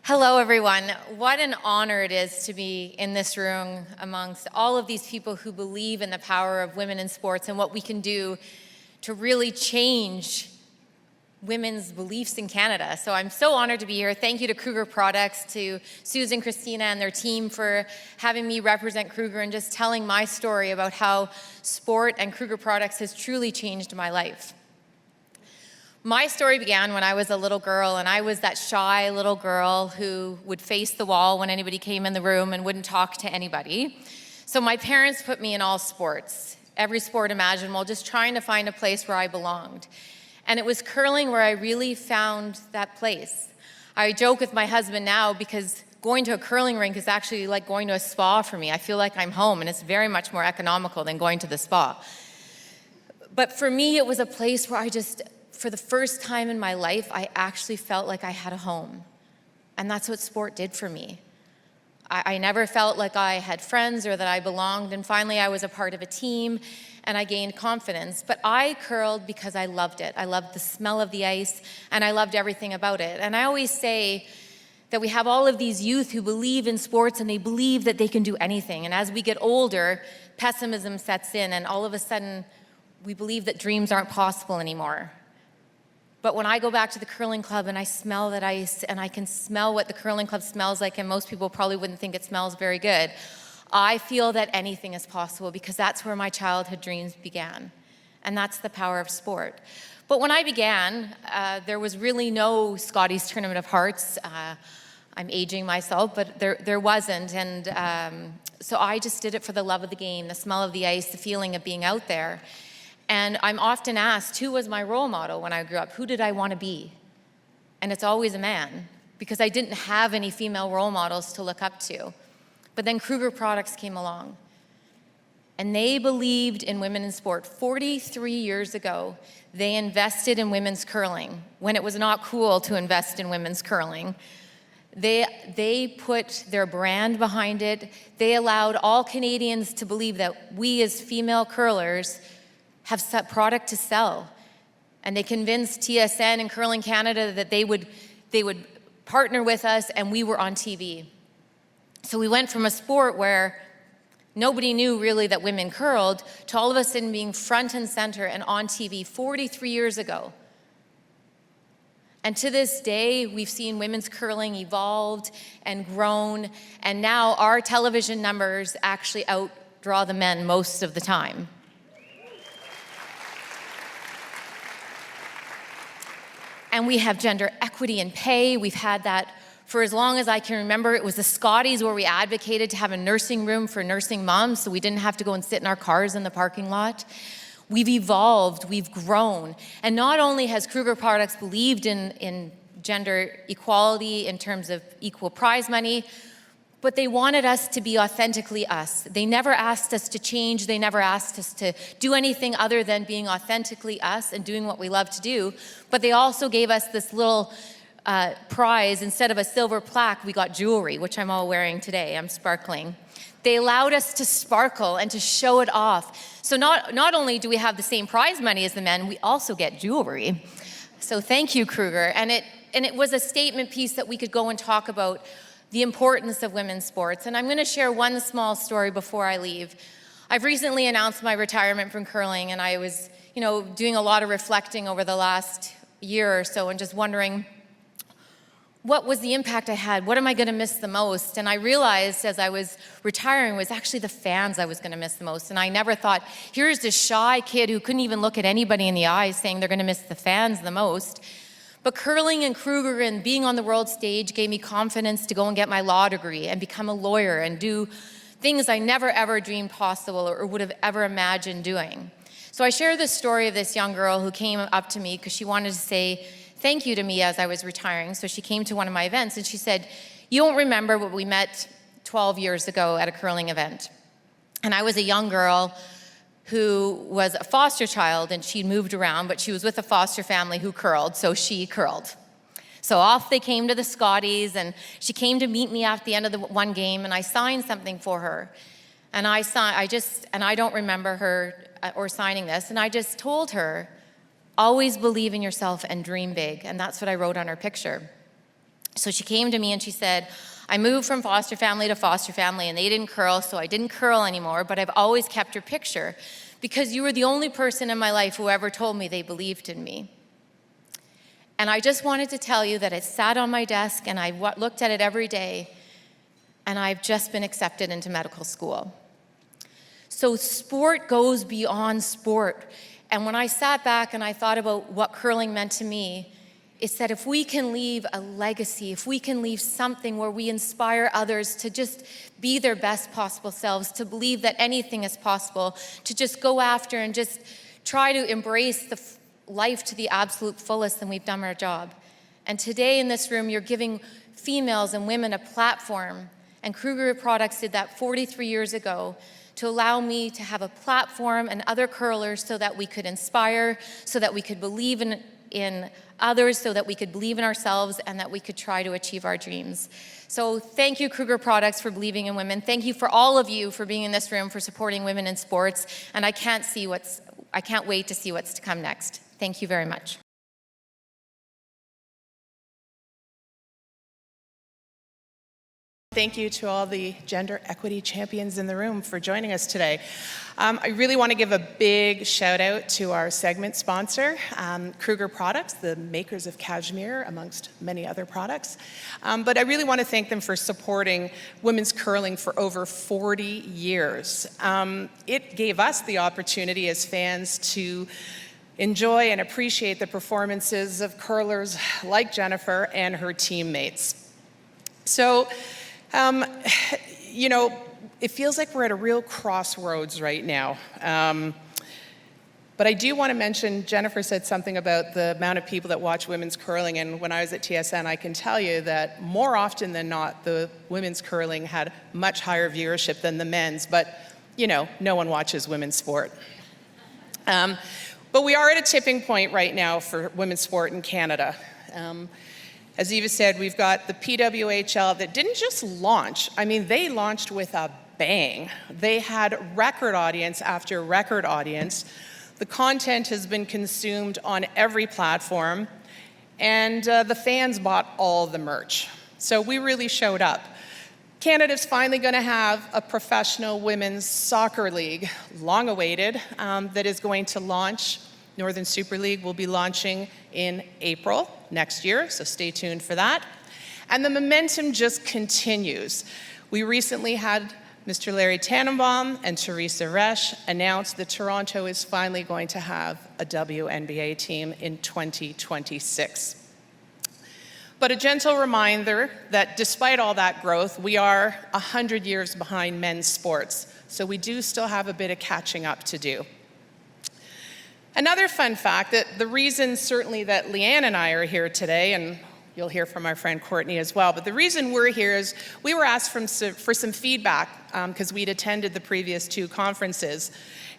Hello, everyone. What an honor it is to be in this room amongst all of these people who believe in the power of women in sports and what we can do to really change women's beliefs in Canada. So I'm so honored to be here. Thank you to Kruger Products, to Susan, Christina, and their team for having me represent Kruger and just telling my story about how sport and Kruger Products has truly changed my life. My story began when I was a little girl, and I was that shy little girl who would face the wall when anybody came in the room and wouldn't talk to anybody. So my parents put me in all sports, every sport imaginable, just trying to find a place where I belonged. And it was curling where I really found that place. I joke with my husband now because going to a curling rink is actually like going to a spa for me. I feel like I'm home, and it's very much more economical than going to the spa. But for me, it was a place where for the first time in my life, I actually felt like I had a home. And that's what sport did for me. I never felt like I had friends or that I belonged, and finally I was a part of a team and I gained confidence. But I curled because I loved it. I loved the smell of the ice and I loved everything about it. And I always say that we have all of these youth who believe in sports and they believe that they can do anything. And as we get older, pessimism sets in, and all of a sudden we believe that dreams aren't possible anymore. But when I go back to the curling club and I smell that ice and I can smell what the curling club smells like, and most people probably wouldn't think it smells very good, I feel that anything is possible because that's where my childhood dreams began. And that's the power of sport. But when I began, there was really no Scotties Tournament of Hearts. I'm aging myself, but there wasn't. And so I just did it for the love of the game, the smell of the ice, the feeling of being out there. And I'm often asked, who was my role model when I grew up? Who did I want to be? And it's always a man, because I didn't have any female role models to look up to. But then Kruger Products came along, and they believed in women in sport. 43 years ago, they invested in women's curling when it was not cool to invest in women's curling. They put their brand behind it. They allowed all Canadians to believe that we as female curlers have set product to sell. And they convinced TSN and Curling Canada that they would partner with us, and we were on TV. So we went from a sport where nobody knew really that women curled to all of a sudden being front and center and on TV 43 years ago. And to this day, we've seen women's curling evolved and grown, and now our television numbers actually outdraw the men most of the time. And we have gender equity in pay. We've had that for as long as I can remember. It was the Scotties where we advocated to have a nursing room for nursing moms so we didn't have to go and sit in our cars in the parking lot. We've evolved, we've grown. And not only has Kruger Products believed in gender equality in terms of equal prize money, but they wanted us to be authentically us. They never asked us to change. They never asked us to do anything other than being authentically us and doing what we love to do. But they also gave us this little prize. Instead of a silver plaque, we got jewelry, which I'm all wearing today. I'm sparkling. They allowed us to sparkle and to show it off. So not only do we have the same prize money as the men, we also get jewelry. So thank you, Kruger. And it was a statement piece that we could go and talk about the importance of women's sports. And I'm going to share one small story before I leave. I've recently announced my retirement from curling, and I was, doing a lot of reflecting over the last year or so and just wondering, what was the impact I had? What am I going to miss the most? And I realized as I was retiring was actually the fans I was going to miss the most. And I never thought, here's this shy kid who couldn't even look at anybody in the eyes saying they're going to miss the fans the most. But curling and Kruger and being on the world stage gave me confidence to go and get my law degree and become a lawyer and do things I never ever dreamed possible or would have ever imagined doing. So I share this story of this young girl who came up to me because she wanted to say thank you to me as I was retiring. So she came to one of my events and she said, "You won't remember, but we met 12 years ago at a curling event." And I was a young girl who was a foster child, and she'd moved around, but she was with a foster family who curled, so she curled. So off they came to the Scotties, and she came to meet me at the end of the one game, and I signed something for her. And I don't remember her or signing this, and I just told her, always believe in yourself and dream big, and that's what I wrote on her picture. So she came to me and she said, I moved from foster family to foster family and they didn't curl, so I didn't curl anymore, but I've always kept your picture because you were the only person in my life who ever told me they believed in me. And I just wanted to tell you that it sat on my desk and I looked at it every day, and I've just been accepted into medical school. So sport goes beyond sport. And when I sat back and I thought about what curling meant to me, it's that if we can leave a legacy, if we can leave something where we inspire others to just be their best possible selves, to believe that anything is possible, to just go after and just try to embrace the life to the absolute fullest, then we've done our job. And today in this room, you're giving females and women a platform. And Kruger Products did that 43 years ago to allow me to have a platform and other curlers so that we could inspire, so that we could believe in others, so that we could believe in ourselves and that we could try to achieve our dreams. So thank you, Kruger Products, for believing in women. Thank you for all of you for being in this room, for supporting women in sports. And I can't wait to see what's to come next. Thank you very much. Thank you to all the gender equity champions in the room for joining us today. I really want to give a big shout out to our segment sponsor, Kruger Products, the makers of cashmere, amongst many other products. But I really want to thank them for supporting women's curling for over 40 years. It gave us the opportunity as fans to enjoy and appreciate the performances of curlers like Jennifer and her teammates. So, you know, it feels like we're at a real crossroads right now. But I do want to mention, Jennifer said something about the amount of people that watch women's curling, and when I was at TSN, I can tell you that more often than not, the women's curling had much higher viewership than the men's, but, you know, no one watches women's sport. But we are at a tipping point right now for women's sport in Canada. As Eva said, we've got the PWHL that didn't just launch. I mean, they launched with a bang. They had record audience after record audience. The content has been consumed on every platform, and the fans bought all the merch. So we really showed up. Canada's finally going to have a professional women's soccer league, long awaited, that is going to launch. Northern Super League will be launching in April next year, so stay tuned for that. And the momentum just continues. We recently had Mr. Larry Tannenbaum and Teresa Resch announce that Toronto is finally going to have a WNBA team in 2026. But a gentle reminder that despite all that growth, we are 100 years behind men's sports, so we do still have a bit of catching up to do. Another fun fact, that the reason certainly that Leanne and I are here today, and you'll hear from our friend Courtney as well, but the reason we're here is we were asked for some feedback because we'd attended the previous two conferences.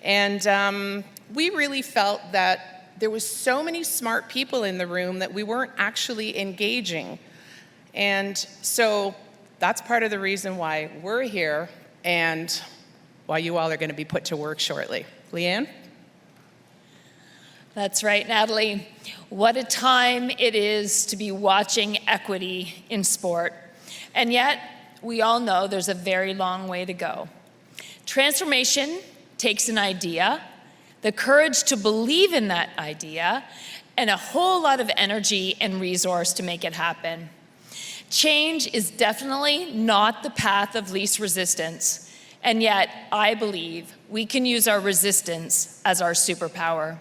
And we really felt that there was so many smart people in the room that we weren't actually engaging. And so that's part of the reason why we're here and why you all are going to be put to work shortly. Leanne? That's right, Nathalie. What a time it is to be watching equity in sport. And yet, we all know there's a very long way to go. Transformation takes an idea, the courage to believe in that idea, and a whole lot of energy and resource to make it happen. Change is definitely not the path of least resistance, and yet I believe we can use our resistance as our superpower.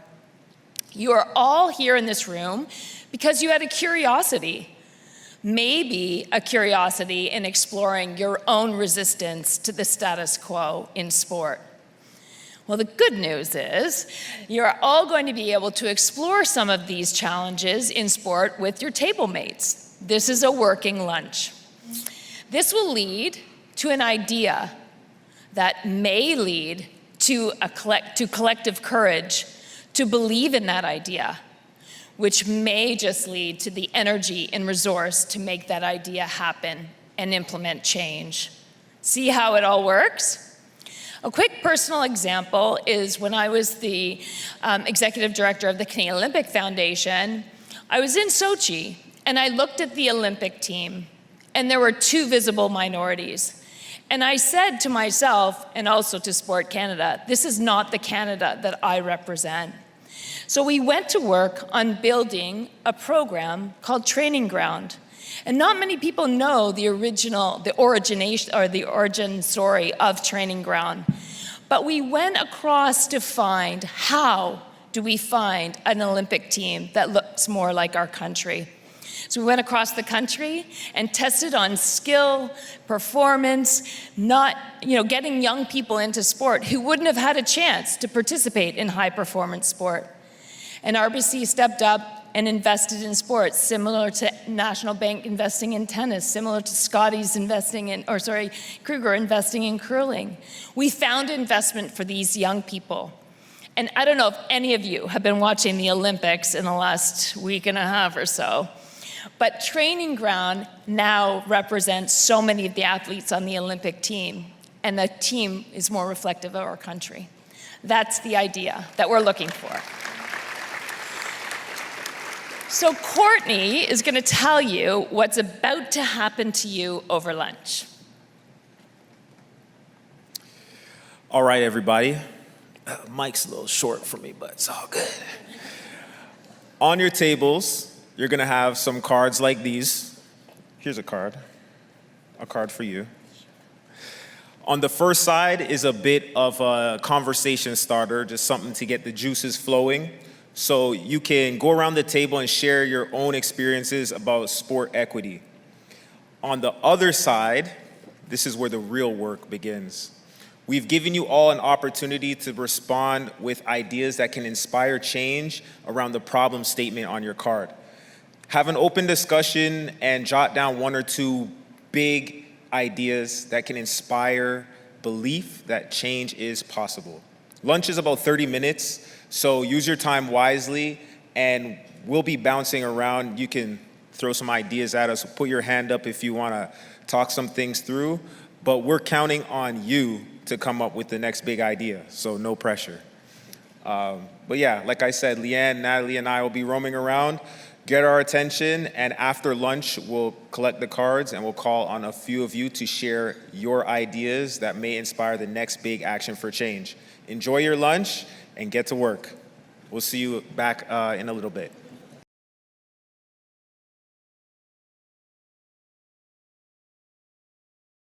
You are all here in this room because you had a curiosity, maybe a curiosity in exploring your own resistance to the status quo in sport. Well, the good news is you're all going to be able to explore some of these challenges in sport with your table mates. This is a working lunch. This will lead to an idea that may lead to collective courage to believe in that idea, which may just lead to the energy and resource to make that idea happen and implement change. See how it all works? A quick personal example is when I was the executive director of the Canadian Olympic Foundation, I was in Sochi, and I looked at the Olympic team, and there were 2 visible minorities. And I said to myself, and also to Sport Canada, this is not the Canada that I represent. So we went to work on building a program called Training Ground. And not many people know the origin story of Training Ground. But we went across to find, how do we find an Olympic team that looks more like our country? So we went across the country and tested on skill, performance, getting young people into sport who wouldn't have had a chance to participate in high performance sport. And RBC stepped up and invested in sports, similar to National Bank investing in tennis, similar to Scotties Kruger investing in curling. We found investment for these young people. And I don't know if any of you have been watching the Olympics in the last week and a half or so, but Training Ground now represents so many of the athletes on the Olympic team, and the team is more reflective of our country. That's the idea that we're looking for. So Courtney is going to tell you what's about to happen to you over lunch. All right, everybody. Mike's a little short for me, but it's all good. On your tables, you're going to have some cards like these. Here's a card for you. On the first side is a bit of a conversation starter, just something to get the juices flowing. So you can go around the table and share your own experiences about sport equity. On the other side, this is where the real work begins. We've given you all an opportunity to respond with ideas that can inspire change around the problem statement on your card. Have an open discussion and jot down 1 or 2 big ideas that can inspire belief that change is possible. Lunch is about 30 minutes. So use your time wisely, and we'll be bouncing around. You can throw some ideas at us. Put your hand up if you want to talk some things through. But we're counting on you to come up with the next big idea, so no pressure. But yeah, like I said, Leanne, Nathalie, and I will be roaming around, get our attention, and after lunch, we'll collect the cards and we'll call on a few of you to share your ideas that may inspire the next big action for change. Enjoy your lunch and get to work. We'll see you back in a little bit.